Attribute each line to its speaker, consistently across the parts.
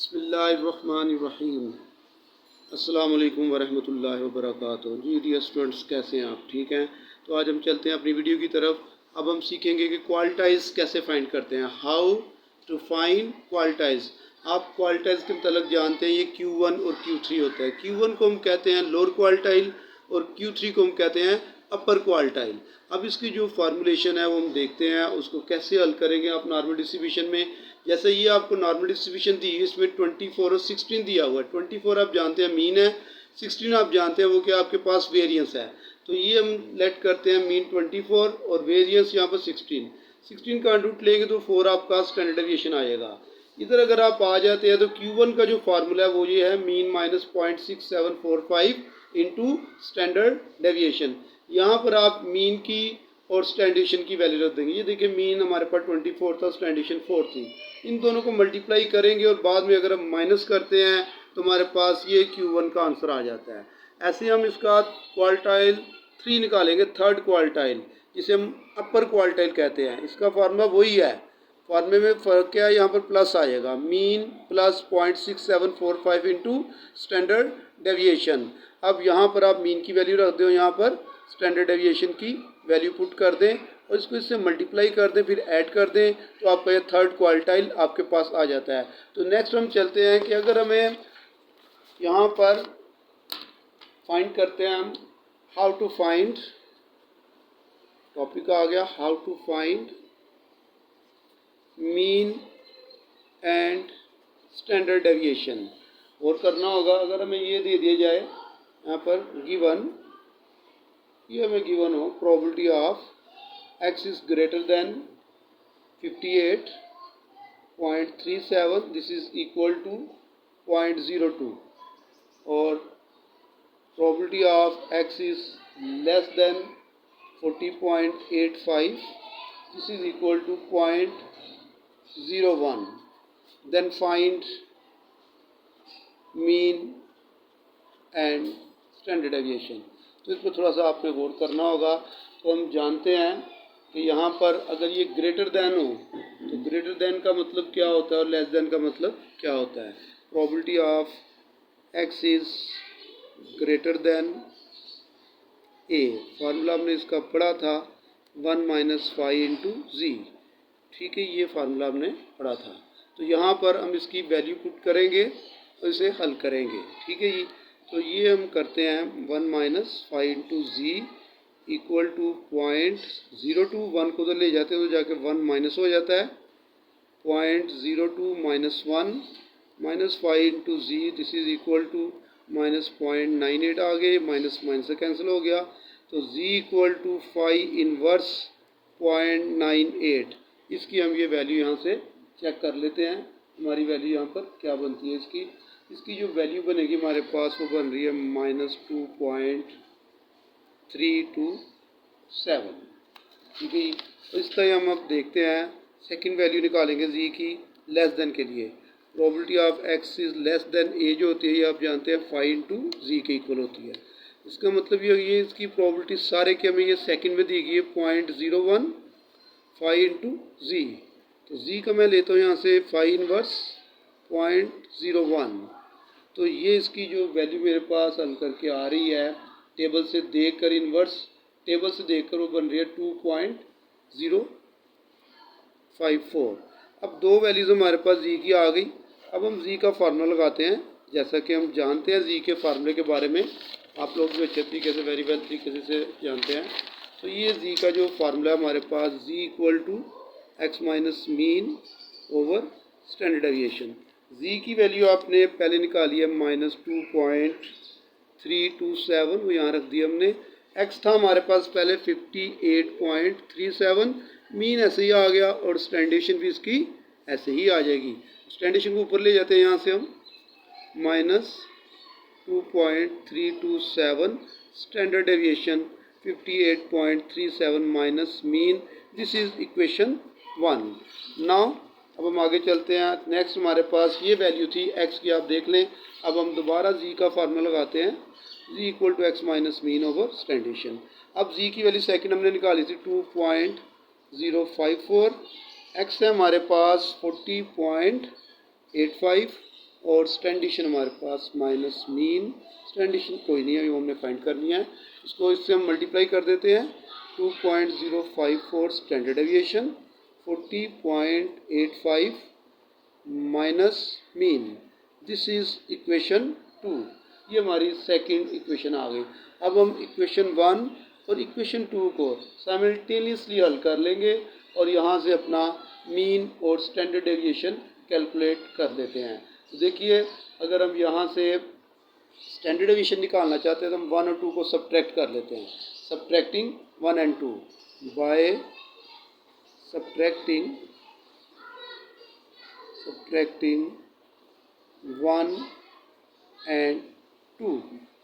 Speaker 1: बिस्मिल्लाहिर्रहमानिर्रहीम। अस्सलाम वालेकुम वरहमतुल्लाहि वबरकातुहू। जी डियर स्टूडेंट्स, कैसे हैं आप? ठीक हैं। तो आज हम चलते हैं अपनी वीडियो की तरफ। अब हम सीखेंगे कि क्वालिटाइज कैसे फाइंड करते हैं, हाउ टू फाइंड क्वालिटाइज। आप क्वालिटाइज के मतलब जानते हैं, ये Q1 और Q3 होता है। Q1 को हम कहते हैं लोअर क्वालिटाइल और Q3 को हम कहते हैं अपर क्वालिटाइल। अब इसकी जो फार्मूलेशन है वो हम देखते हैं, उसको कैसे हल करेंगे। आप नॉर्मल डिस्ट्रीब्यूशन में, जैसे ये आपको नॉर्मल डिस्ट्रीब्यूशन दी है, इसमें 24 और 16 दिया हुआ है। 24 आप जानते हैं मीन है, 16 आप जानते हैं वो क्या आपके पास वेरिएंस है। तो ये हम लेट करते हैं मीन 24 और वेरिएंस यहाँ पर 16 का रूट लेंगे तो 4 आपका स्टैंडर्ड डेविएशन आएगा। इधर अगर आप आ जाते हैं तो Q1 का जो फार्मूला है वो ये है mean minus 0.6745 into standard deviation. यहाँ पर आप मीन की और स्टैंडर्डेशन की वैल्यू रख देंगे। ये देखिए मीन हमारे पास 24 था, स्टैंडर्डेशन 4 थी। इन दोनों को मल्टीप्लाई करेंगे और बाद में अगर हम माइनस करते हैं तो हमारे पास ये Q1 का आंसर आ जाता है। ऐसे हम इसका क्वालिटाइल 3 निकालेंगे, थर्ड क्वालिटाइल, जिसे हम अपर क्वालिटाइल कहते हैं। इसका फार्मूला वही है, फार्मूले में फ़र्क क्या है, यहाँ पर प्लस आएगा, mean plus 0.6745 into standard deviation. अब यहाँ पर आप मीन की वैल्यू रख दो, यहाँ पर स्टैंडर्ड डेविएशन की वैल्यू पुट कर दें और इसको इससे मल्टीप्लाई कर दें, फिर ऐड कर दें, तो आपका ये थर्ड क्वालिटाइल आपके पास आ जाता है। तो नेक्स्ट हम चलते हैं कि अगर हमें यहाँ पर फाइंड करते हैं हम हाउ टू फाइंड, टॉपिक आ गया how to find mean and standard deviation. और करना होगा, अगर हमें ये दे दिया जाए यहाँ पर गिवन, ये हमें गिवन हो probability of x is greater than 58.37, this is equal to 0.02, और probability of x is less than 40.85, this is equal to 0.01। Then find mean and standard deviation. तो इस पर थोड़ा सा आपने गौर करना होगा। तो हम जानते हैं कि यहाँ पर अगर ये ग्रेटर देन हो तो ग्रेटर देन का मतलब क्या होता है और लेस देन का मतलब क्या होता है। Probability of x is greater then a, formula हमने इसका पढ़ा था 1 माइनस 5 इंटू जी। ठीक है, ये फार्मूला हमने पढ़ा था। तो यहाँ पर हम इसकी वैल्यू पुट करेंगे और इसे हल करेंगे। ठीक है जी। तो ये हम करते हैं 1 minus 5 into z equal to 0.02, 1 को तो ले जाते हैं तो जाके 1 माइनस हो जाता है, 0.02 minus 1 minus 5 into z, this is equal to minus 0.98 आ गए, माइनस माइनस से कैंसिल हो गया। तो z इक्वल टू 5 इनवर्स 0.98। इसकी हम ये वैल्यू यहाँ से चेक कर लेते हैं, हमारी वैल्यू यहाँ पर क्या बनती है। इसकी जो वैल्यू बनेगी हमारे पास वो बन रही है माइनस 2.327। ठीक है। तो इस तरह हम अब देखते हैं, सेकंड वैल्यू निकालेंगे जी की लेस देन के लिए। Probability of x is less then a जो होती है ये आप जानते हैं 5 इंटू जी के इक्वल होती है। इसका मतलब ये इसकी प्रोबेबिलिटी सारे के हमें ये सेकंड में दी गई है 0.01 5 इंटू जी। तो जी का मैं लेता हूँ यहाँ से 5 इनवर्स 0.01। तो ये इसकी जो वैल्यू मेरे पास हल करके आ रही है, टेबल से देखकर इनवर्स टेबल से देखकर वो बन रही है 2.054। अब दो वैल्यूज़ हमारे पास जी की आ गई। अब हम जी का फार्मूला लगाते हैं। जैसा कि हम जानते हैं जी के फार्मूले के बारे में आप लोग भी अच्छे तरीके से, वेरी वेल तरीके से जानते हैं। तो ये जी का जो फार्मूला है हमारे पास, Z equal to X minus mean over standard deviation. Z की वैल्यू आपने पहले निकाली है माइनस 2.327, वो यहाँ रख दिया हमने। एक्स था हमारे पास पहले 58.37, मीन ऐसे ही आ गया और स्टैंडर्डेशन भी इसकी ऐसे ही आ जाएगी। स्टैंडर्डेशन को ऊपर ले जाते हैं यहाँ से हम, minus 2.327, standard deviation 58.37 minus mean, this is equation 1। Now अब हम आगे चलते हैं। नेक्स्ट हमारे पास ये वैल्यू थी x की, आप देख लें। अब हम दोबारा z का फार्मूला लगाते हैं, z equal to X minus mean over standard deviation. अब z की वैल्यू सेकंड हमने निकाली थी 2.054, x है हमारे पास 40.85 और स्टैंडिशन हमारे पास माइनस मीन। स्टैंडिशन कोई नहीं है, वो हमने फाइंड करनी है। इसको इससे हम मल्टीप्लाई कर देते हैं। 2.054 standard deviation, 40.85 minus mean. This is equation 2। ये हमारी सेकंड इक्वेशन आ गई। अब हम इक्वेशन 1 और इक्वेशन 2 को साइमल्टेनियसली हल कर लेंगे और यहाँ से अपना मीन और स्टैंडर्ड डेविएशन कैलकुलेट कर लेते हैं। तो देखिए, अगर हम यहाँ से स्टैंडर्ड डेविएशन निकालना चाहते हैं तो हम 1 और 2 को सब्ट्रैक्ट कर लेते हैं। Subtracting 1 and 2 by subtracting 1 and 2।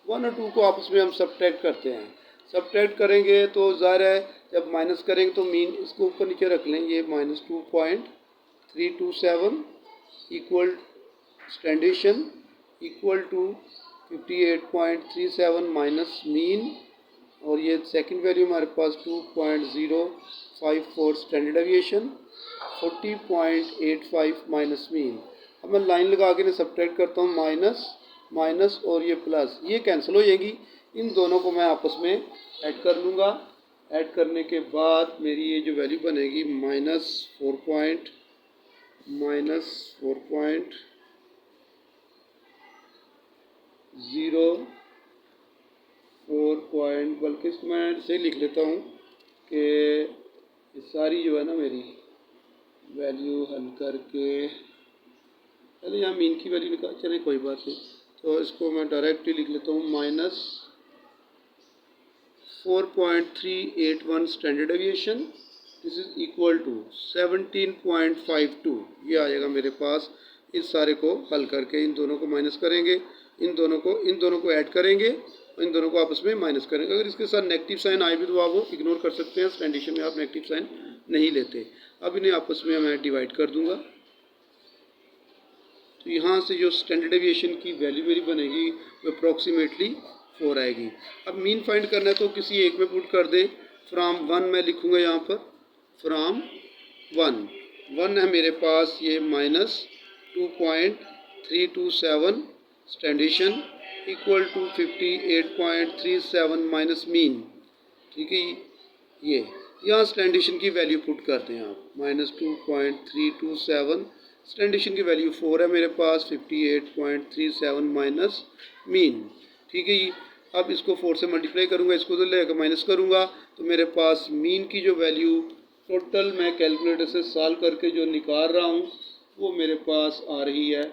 Speaker 1: 1 और 2 को आपस में हम सब्ट्रैक्ट करते हैं। सब्ट्रैक्ट करेंगे तो ज़ाहिर है जब माइनस करेंगे तो मीन इसको ऊपर नीचे रख लें। ये minus 2.327 equal standard deviation equal to 58.37 minus mean, और ये सेकंड वैल्यू हमारे पास 2.054 स्टैंडर्ड डेविएशन, 40.85 माइनस मीन। अब मैं लाइन लगा के सब्ट्रैक्ट करता हूँ, माइनस माइनस और ये प्लस, ये कैंसिल हो जाएगी। इन दोनों को मैं आपस में ऐड कर लूँगा। ऐड करने के बाद मेरी ये जो वैल्यू बनेगी माइनस 4.04, बल्कि इसको मैं ऐसे लिख लेता हूँ कि ये सारी जो है ना मेरी वैल्यू हल करके, पहले यहाँ मीन की वैल्यू निकाल, चले कोई बात नहीं, तो इसको मैं डायरेक्टली लिख लेता हूँ minus 4.381 standard deviation, this is equal to 17.52। ये आ जाएगा मेरे पास। इस सारे को हल करके इन दोनों को माइनस करेंगे, इन दोनों को ऐड करेंगे, इन दोनों को आपस में माइनस करेंगे। अगर इसके साथ नेगेटिव साइन आए भी तो आप वो इग्नोर कर सकते हैं। स्टैंडिशन में आप नेगेटिव साइन नहीं लेते। अब इन्हें आपस में मैं डिवाइड कर दूंगा। तो यहाँ से जो स्टैंडर्ड डेविएशन की वैल्यू मेरी बनेगी वो अप्रॉक्सीमेटली 4 आएगी। अब मीन फाइंड करना है तो किसी एक में पुट कर दें। फ्रॉम 1 मैं लिखूँगा यहाँ पर, फ्रॉम 1 है मेरे पास ये minus 2.327 standard deviation equal to 58.37 minus mean. ठीक है, ये यहाँ स्टैंडिशन की वैल्यू पुट करते हैं आप, माइनस 2.327, स्टैंडिशन की वैल्यू 4 है मेरे पास, 58.37 माइनस मीन। ठीक है जी। अब इसको 4 से मल्टीप्लाई करूँगा, इसको तो लेकर माइनस करूँगा, तो मेरे पास मीन की जो वैल्यू टोटल मैं कैलकुलेटर से सॉल्व करके जो निकाल रहा हूँ वो मेरे पास आ रही है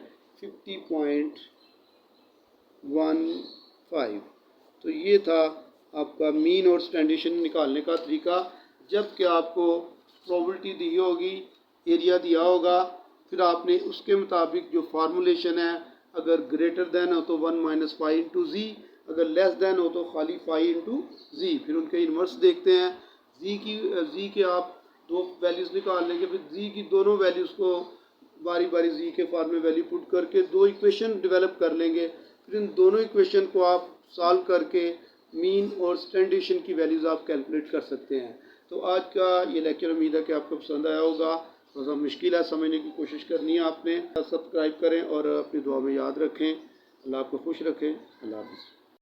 Speaker 1: 50.15। तो ये था आपका मीन और स्टैंडिशन निकालने का तरीका। जब कि आपको प्रोबेबिलिटी दी होगी, एरिया दिया होगा, फिर आपने उसके मुताबिक जो फार्मूलेशन है, अगर ग्रेटर देन हो तो 1 माइनस फाइव इंटू जी, अगर लेस देन हो तो खाली फाइव इंटू जी। फिर उनके इन्वर्स देखते हैं। जी के आप दो वैल्यूज़ निकाल लेंगे, फिर जी की दोनों वैल्यूज़ को बारी बारी जी के फॉर्म में वैल्यू पुट करके दो इक्वेशन डेवलप कर लेंगे। फिर इन दोनों इक्वेशन को आप सॉल्व करके मीन और स्टैंडिशन की वैल्यूज़ आप कैलकुलेट कर सकते हैं। तो आज का ये लेक्चर उम्मीद है कि आपको पसंद आया होगा। थोड़ा सा मुश्किल है, समझने की कोशिश करनी है आपने। सब्सक्राइब करें और अपनी दुआ में याद रखें। अल्लाह आपको खुश रखें। अल्लाह हाफ़िज़।